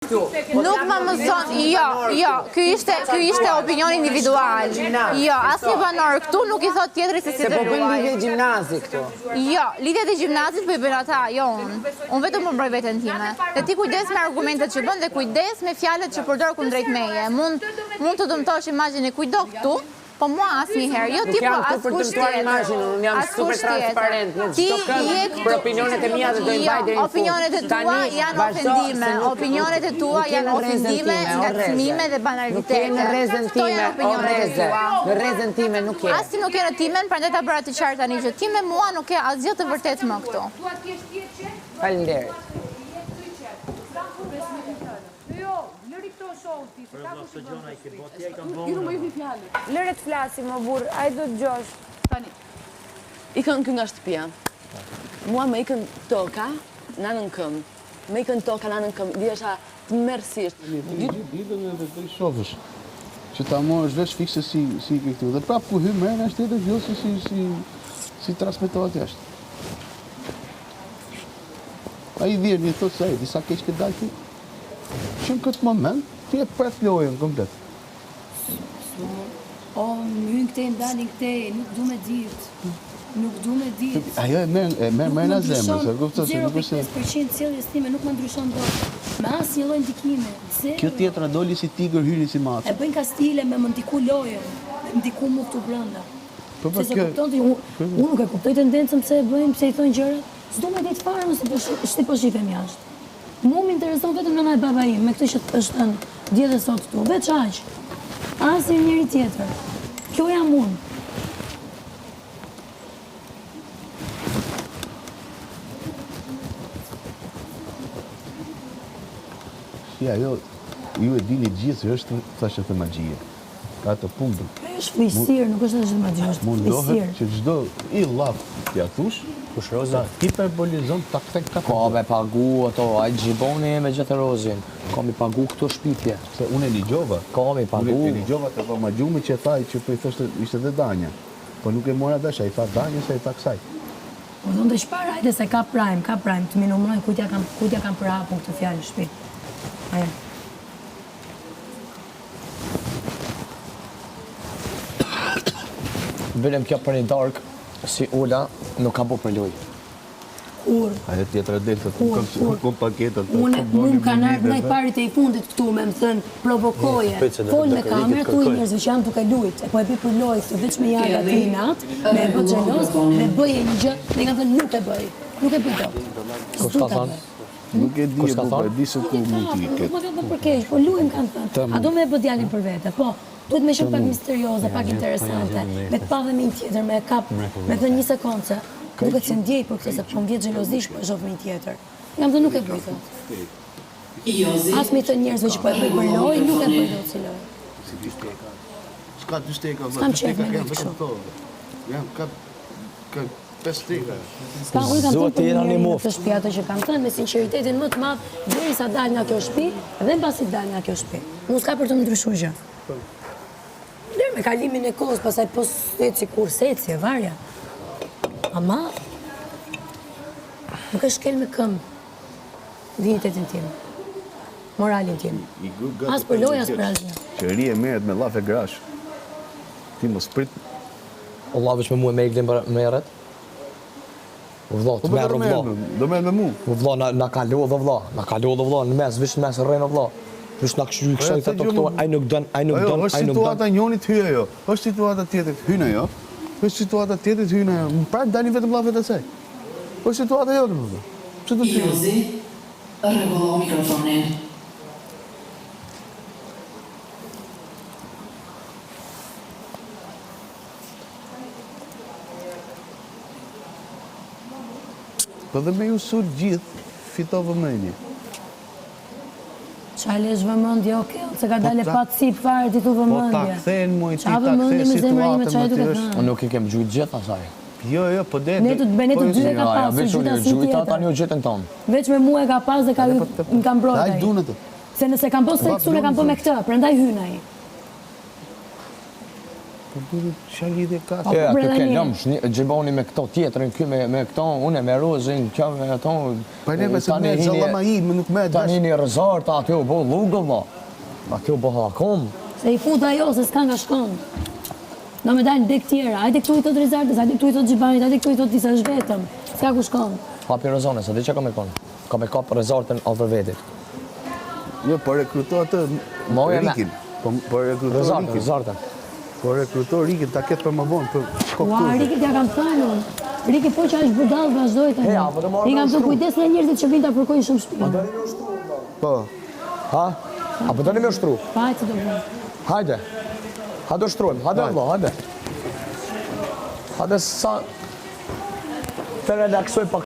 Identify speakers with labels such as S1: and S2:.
S1: Nuk më mëson, jo, ky ishte opinion individual. Jo, asnjë banor këtu nuk i thot tjetrit se si të ruaj.
S2: Se po bën lidhje gjimnazi këtu.
S1: Jo, lidhjet e gjimnazit po i bën ata, jo unë. Unë vetëm më mbroj veten time. Dhe ti kujdes me argumentet që bën dhe kujdes me fjalët që përdor kundrejt meje. Mund të dëmtosh imazhin e kujdo këtu, po mua asnjëherë, jo ti po askush tjetër.
S2: Unë jam super transparent në çdo kënd për opinionet e mia dhe do i mbaj deri në fund.
S1: Opinionet e tua janë ofendime, opinionet e tua janë ofendime, ngacmime dhe banalitete.
S2: Në rrezën time, në rrezën time nuk je.
S1: As ti nuk je në timen, prandaj ta bëra të qartë tani që ti me mua nuk ke asgjë të vërtet më këtu.
S2: Faleminderit.
S3: Lëre të flasim, më burë, ajde do të gjosh. Tani. Ikën kë nga shtëpia. Mua me ikën toka, nanën këm. Me ikën toka, nanën këm. Dhjesha të mërësisht.
S4: Ditën e të shofësh. Që ta morësh veç fikse si i këtu. Dhe prapë ku hymë mërën është tjetër gjithë si transmitohet jashtë. A i dhirë një thotë se disa keq këtë dalë ti. Që në këtë moment, ti e pret lojën komplet.
S5: O, mynë këte e ndalin këte, nuk du me ditë. Nuk du me ditë.
S4: Ajo e merë në zemë, se kupto se nuk është...
S5: 0.5% ciljes time nuk më ndryshon do. Me asë një lojnë ndikime.
S4: Kjo tjetra doli si tigër, hyri si matë.
S5: E bëjnë kastile me më ndiku lojën, me më ndiku mu këtu brënda. Se se kupton të unë nuk e kuptoj tendencën pse e bëjmë, pse i thonë gjërat. S'do me ditë fare nëse shti po shifem jashtë. Mu më intereson vetëm nëna e baba im, me këtë që është në dje dhe sot këtu. Veç aq. Asë njëri tjetër. Kjo jam unë.
S4: Ja, ju e dini gjithë që është thashë të magjie. Ka të pundu.
S5: është flisir, nuk është thashë të magjie, është flisir.
S4: Mundohet që gjdo i laf t'ja thush, hiperbolizon tak ka
S2: Ka me pagu ato, a i gjiboni me gjithë rozin. Ka me pagu këto shpitje.
S4: Se unë e ligjova.
S2: Ka me pagu.
S4: Unë e ligjova të ma gjume që thaj që për i thështë ishte dhe Danja. Po nuk e mora dasha, i tha Danja se i tha kësaj.
S5: Po do të shpara, hajde se ka prime, të minumrojnë kujtja kam për hapun këtë fjallë shpi. Aja.
S2: Bërëm kjo për një dark, si Ula, nuk ka bu për loj.
S5: Kur?
S4: Ajo tjetër e delë të kom paketat.
S5: Unë ka nërë nëj parit e i fundit këtu me më thënë provokoje. Fol me kamerë, tu i njerëzve që janë duke lujt. E po e bi për loj këtë veç me jarë atë i natë, me e bë gjelos, me bëje një gjë, dhe i kanë thënë nuk e bëj. Nuk e bëj do.
S2: Kus ka thënë?
S4: Nuk e di e buka, di se ku mund t'i
S5: Nuk më vjen për keq, po luajm kanë thënë. A do me e bë djalin për vete, po. Duhet me qenë pak misterioze, pak interesante, me të pa dhe me një tjetër, me kap, me të një sekondë, duket se ndjej për këtë, se po ndjet xhelozish po e shoh me një tjetër. Jam dhe nuk e bëj thotë. As me të njerëzve që po e bëj për lojë, nuk e bëj dot si lojë.
S4: Si dy shteka. S'ka dy shteka,
S5: S'kam qef me lojë kështu.
S4: Jam ka 5 steka.
S5: Ska unë kam thënë për njëri në të shtëpi ato që kam thënë me sinqeritetin më të madh, derisa dal nga kjo shtëpi dhe mbasi dal nga kjo shtëpi. Nuk s'ka për të ndryshuar gjë. Deri me kalimin e kohës, pastaj po eci kur seci e varja. Ama nuk e shkel me këmbë dignitetin tim, moralin tim. As për lojë, as për asgjë.
S4: Qëri e merret me llaf e grash. Ti mos prit.
S2: Allah veç me mua me iglin me erët. Vëlla, të merë vëlla.
S4: Do merë me mu.
S2: Vëlla, na kalo dhe vëlla. Na kalo dhe vëlla, në mes, vish në mes rrejnë vëlla. Vish në këshoj të të këto, aj nuk dën, aj nuk dën,
S4: është situata njonit hyja jo. është situata tjetërit hyna jo. është situata tjetërit hyna jo. Më prajtë dalin vetëm lafet e sej. është situata jo të më dhe. Që të të
S6: Jozi, rregullo mikrofonin.
S4: Po dhe me ju sur gjithë, fito vëmendje.
S5: Qa lesh vëmendje, oke, se ka dale pa cip fare ti tu vëmendje.
S4: Po ta këthen, moj ti
S5: Qa
S4: ta
S5: vëmendje
S4: këthen
S5: me zemra ime, qa e
S4: situatën
S5: duke
S4: më
S5: thënë?
S2: Unë nuk i kem gjujt gjithë asaj.
S4: Jo, po dhe...
S5: Ne të dy e ka pasur, gjitha si
S2: Gjujta tani
S5: tjetër.
S2: u gjetën tonë.
S5: Veç me mua e ka pas dhe më ka mbrojt
S4: Daj
S5: ai.
S4: dunë të.
S5: Se nëse kam po seksun e kam po me këtë, prandaj hyn ai.
S4: Po burri, çfarë lidhje ka?
S2: Ja,
S5: bre,
S2: të ke
S5: Daniel.
S2: lëmsh, gjiboni me këto tjetërin, ky me këto, une me rozin, kjo me ato.
S4: Pa neve se me zallama i, më nuk me
S2: Tani një rëzart, aty u bo lugëll, ma. Aty u bo hakom.
S5: Se i fut ajo, se s'ka nga shkon. Do me dalë dek tjera, hajde këtu i thot Rizardës, hajde këtu i thot Gjibanit, hajde këtu i thot disa shvetëm. S'ka ku shkon.
S2: Hapi rëzone, se di që ka me konë. Ka me kap rëzartën over vetit.
S4: Jo, po rekruto atë
S2: Moje me.
S4: Rikin. Po rekruto
S2: Rëzartën,
S4: Rikin.
S2: rëzartën.
S4: Po rekruto Rikin, ta ketë për më vonë, për shkok
S5: Ua,
S4: turpe.
S5: Rikit ja kam thënë unë. Riki po që është budall, vazhdoj të
S2: Ja, po të marrë
S5: I kam
S2: me
S5: thënë
S2: ushtru.
S5: kujdes nga njerëzit që vinë ta përkojnë shumë shtëpinë.
S4: Po,
S2: Ha? Apo tani me ushtru?
S5: Pa që do bëjmë.
S2: Hajde. Hajde ushtrujmë, hajde vëlla, hajde. Hajde sa... Të relaksoj pak